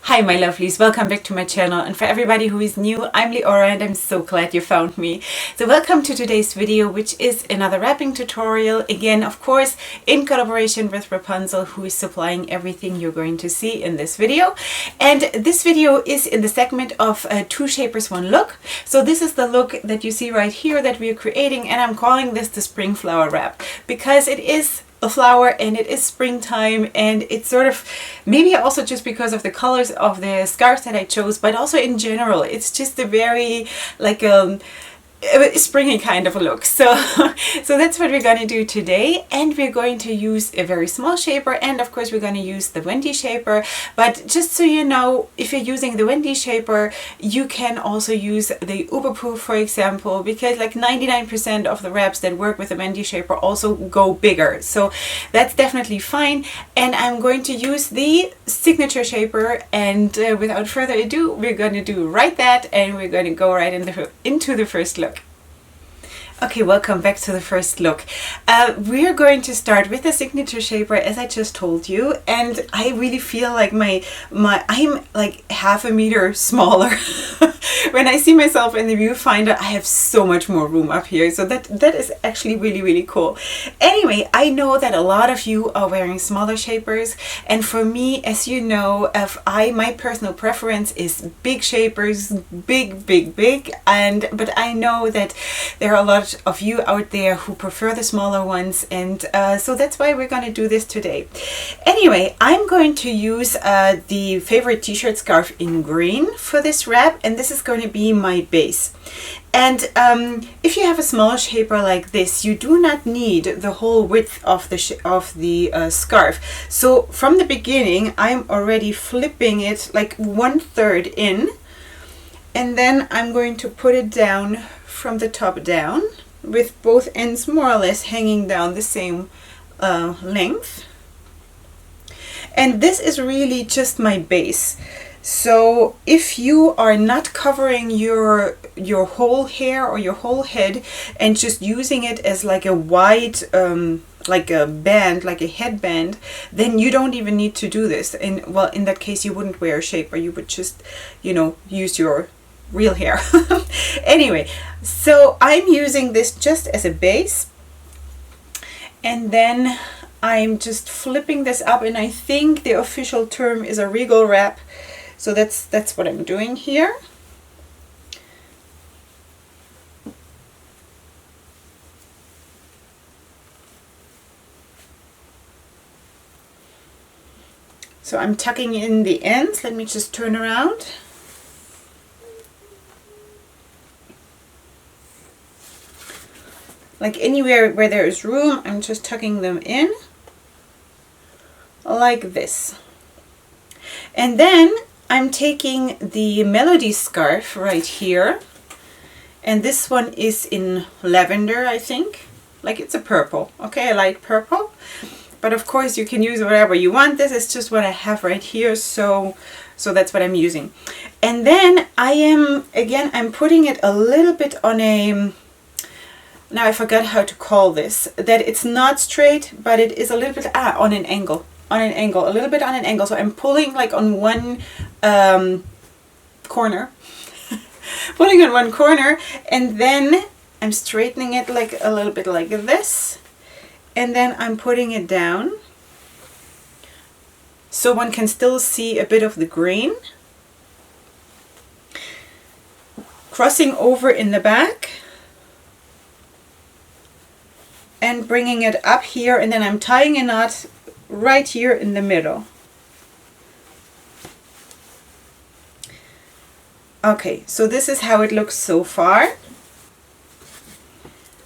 Hi my lovelies, welcome back to my channel, and for everybody who is new, I'm Leorah and I'm so glad you found me. So welcome to today's video, which is another wrapping tutorial, again of course in collaboration with Wrapunzel, who is supplying everything you're going to see in this video. And this video is in the segment of two shapers, one look. So this is the look that you see right here that we are creating, and I'm calling this the spring flower wrap because it is a flower and it is springtime, and it's sort of maybe also just because of the colors of the scarves that I chose, but also in general it's just a very like springy kind of a look. So that's what we're going to do today, and we're going to use a very small shaper, and of course we're going to use the Wendy shaper. But just so you know, if you're using the Wendy shaper, you can also use the Uberproof, for example, because like 99% of the wraps that work with the Wendy shaper also go bigger, so that's definitely fine. And I'm going to use the signature shaper, and without further ado, we're going to do right that, and we're going to go right into the first look. Okay, welcome back to the first look. We're going to start with the signature shaper, as I just told you, and I really feel like I'm like half a meter smaller. When I see myself in the viewfinder, I have so much more room up here, so that is actually really cool. Anyway, I know that a lot of you are wearing smaller shapers, and for me, as you know, my personal preference is big shapers, big, but I know that there are a lot of you out there who prefer the smaller ones, and so that's why we're going to do this today. Anyway, I'm going to use the favorite t-shirt scarf in green for this wrap, and this is going to be my base. And if you have a small shaper like this, you do not need the whole width of the scarf. So from the beginning, I'm already flipping it like 1/3 in, and then I'm going to put it down from the top down, with both ends more or less hanging down the same length. And this is really just my base. So if you are not covering your whole hair or your whole head and just using it as like a wide like a band, like a headband, then you don't even need to do this. And well, in that case you wouldn't wear a shaper, you would just, you know, use your real hair. Anyway, so I'm using this just as a base, and then I'm just flipping this up, and I think the official term is a regal wrap. So that's what I'm doing here. So I'm tucking in the ends. Let me just turn around. Like anywhere where there is room, I'm just tucking them in like this. And then I'm taking the Melody scarf right here, and this one is in lavender, I think. Like it's a purple, okay, a light purple. But of course you can use whatever you want. This is just what I have right here, so that's what I'm using. And then I'm putting it a little bit on a, now I forgot how to call this, that it's not straight, but it is a little bit on an angle, a little bit on an angle. So I'm pulling like on one corner, pulling on one corner, and then I'm straightening it like a little bit like this, and then I'm putting it down so one can still see a bit of the grain, crossing over in the back and bringing it up here, and then I'm tying a knot right here in the middle. Okay, so this is how it looks so far.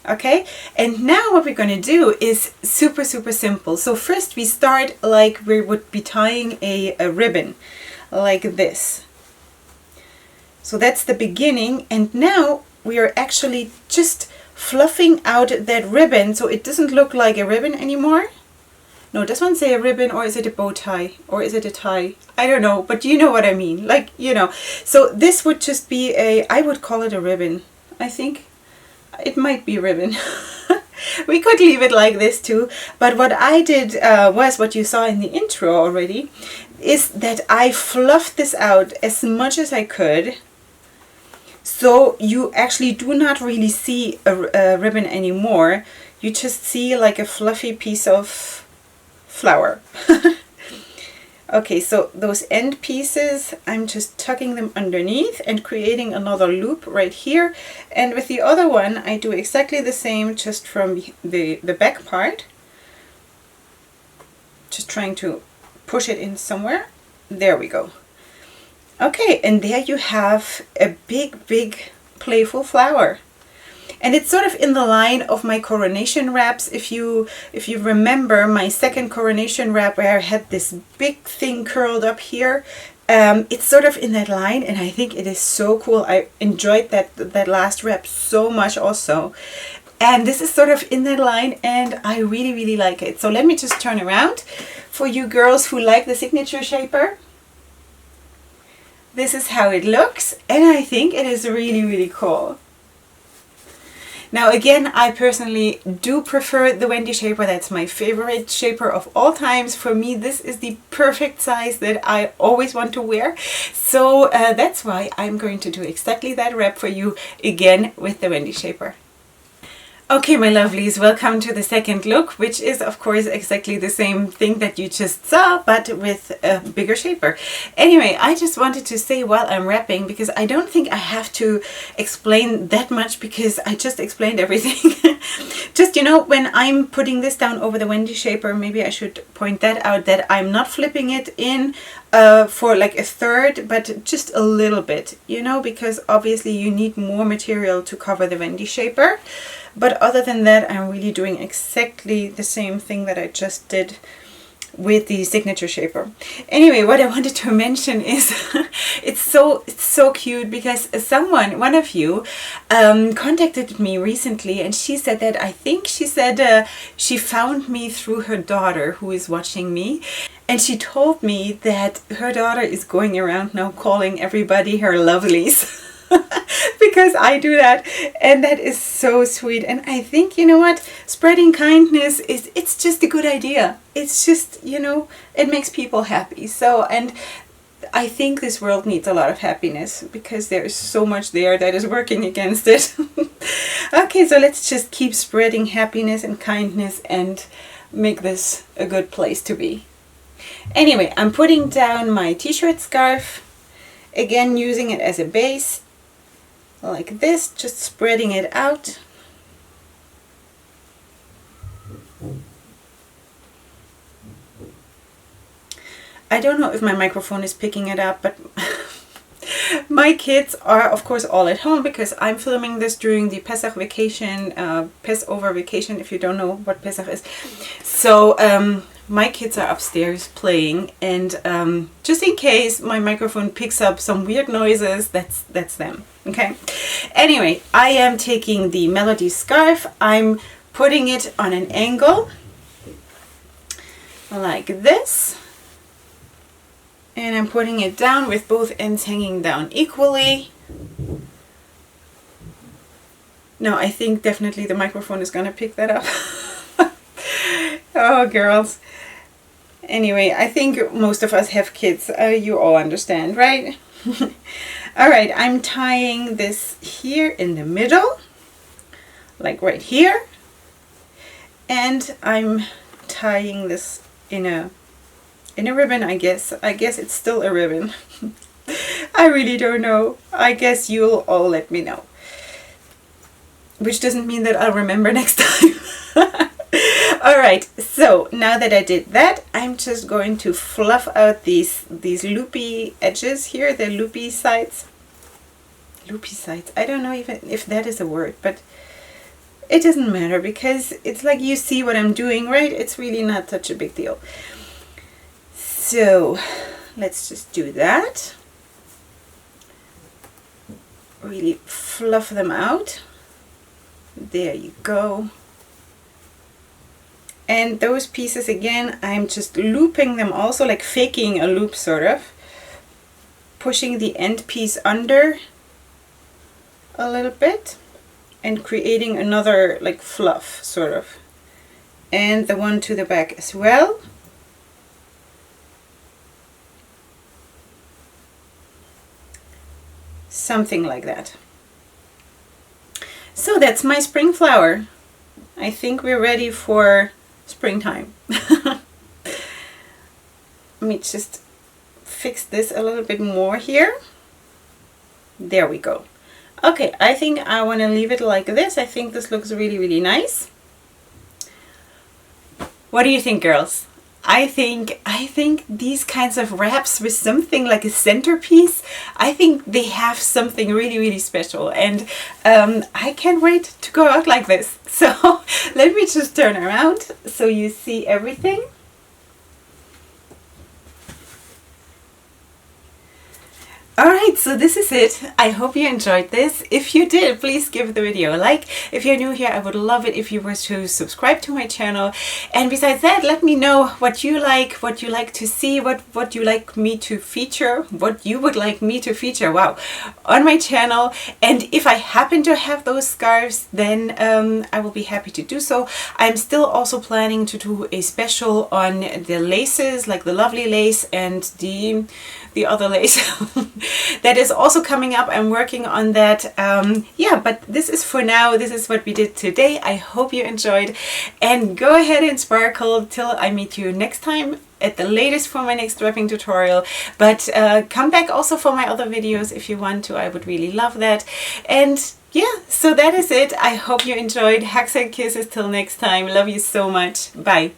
Okay, and now what we're going to do is super simple. So first we start like we would be tying a ribbon like this. So that's the beginning, and now we are actually just fluffing out that ribbon so it doesn't look like a ribbon anymore. No, does one say a ribbon, or is it a bow tie, or is it a tie? I don't know, but you know what I mean, like, you know. So this would just be I would call it a ribbon. I think it might be ribbon. We could leave it like this too, but what I did was what you saw in the intro already, is that I fluffed this out as much as I could, so you actually do not really see a ribbon anymore. You just see like a fluffy piece of flower. Okay, so those end pieces, I'm just tucking them underneath and creating another loop right here. And with the other one, I do exactly the same, just from the back part. Just trying to push it in somewhere. There we go. Okay, and there you have a big, big playful flower. And it's sort of in the line of my coronation wraps. If you remember my second coronation wrap where I had this big thing curled up here, it's sort of in that line, and I think it is so cool. I enjoyed that last wrap so much also. And this is sort of in that line, and I really, really like it. So let me just turn around for you girls who like the signature shaper. This is how it looks, and I think it is really, really cool. Now again, I personally do prefer the Wendy shaper. That's my favorite shaper of all times. For me, this is the perfect size that I always want to wear. So that's why I'm going to do exactly that wrap for you again with the Wendy shaper. Okay, my lovelies, welcome to the second look, which is of course exactly the same thing that you just saw, but with a bigger shaper. Anyway, I just wanted to say while I'm wrapping, because I don't think I have to explain that much because I just explained everything. Just, you know, when I'm putting this down over the Wendy shaper, maybe I should point that out, that I'm not flipping it in for like a third, but just a little bit, you know, because obviously you need more material to cover the Wendy shaper. But other than that, I'm really doing exactly the same thing that I just did with the signature shaper. Anyway, what I wanted to mention is it's so cute, because one of you contacted me recently, and she said that, I think she said she found me through her daughter who is watching me. And she told me that her daughter is going around now calling everybody her lovelies. Because I do that, and that is so sweet. And I think, you know what, spreading kindness it's just a good idea. It's just, you know, it makes people happy. So, and I think this world needs a lot of happiness, because there is so much there that is working against it. Okay, so let's just keep spreading happiness and kindness and make this a good place to be. Anyway, I'm putting down my t-shirt scarf, again using it as a base, like this, just spreading it out. I don't know if my microphone is picking it up, but my kids are of course all at home, because I'm filming this during the Pesach vacation, Passover vacation, if you don't know what Pesach is. So my kids are upstairs playing, and just in case my microphone picks up some weird noises, that's them. Okay. Anyway, I am taking the Melody scarf. I'm putting it on an angle like this, and I'm putting it down with both ends hanging down equally. No, I think definitely the microphone is gonna pick that up. Oh, girls. Anyway, I think most of us have kids. You all understand, right? All right, I'm tying this here in the middle, like right here. And I'm tying this in a ribbon, I guess. I guess it's still a ribbon. I really don't know. I guess you'll all let me know. Which doesn't mean that I'll remember next time. Alright, so now that I did that, I'm just going to fluff out these loopy edges here, the loopy sides. Loopy sides, I don't know even if that is a word, but it doesn't matter, because it's like you see what I'm doing, right? It's really not such a big deal. So let's just do that. Really fluff them out. There you go. And those pieces again, I'm just looping them also, like faking a loop sort of. Pushing the end piece under a little bit and creating another like fluff sort of. And the one to the back as well. Something like that. So that's my spring flower. I think we're ready for springtime. Let me just fix this a little bit more here. There we go. Okay, I think I want to leave it like this. I think this looks really, really nice. What do you think, girls? I think these kinds of wraps with something like a centerpiece, I think they have something really, really special, and I can't wait to go out like this. So let me just turn around so you see everything. Alright, so this is it. I hope you enjoyed this. If you did, please give the video a like. If you're new here, I would love it if you were to subscribe to my channel. And besides that, let me know what you like to see, what you like me to feature, what you would like me to feature, wow, on my channel. And if I happen to have those scarves, then I will be happy to do so. I'm still also planning to do a special on the laces, like the lovely lace and the other lace. That is also coming up. I'm working on that. Yeah, but this is for now. This is what we did today. I hope you enjoyed, and go ahead and sparkle till I meet you next time at the latest for my next wrapping tutorial. But come back also for my other videos if you want to. I would really love that. And yeah, so that is it. I hope you enjoyed. Hugs and kisses till next time. Love you so much. Bye.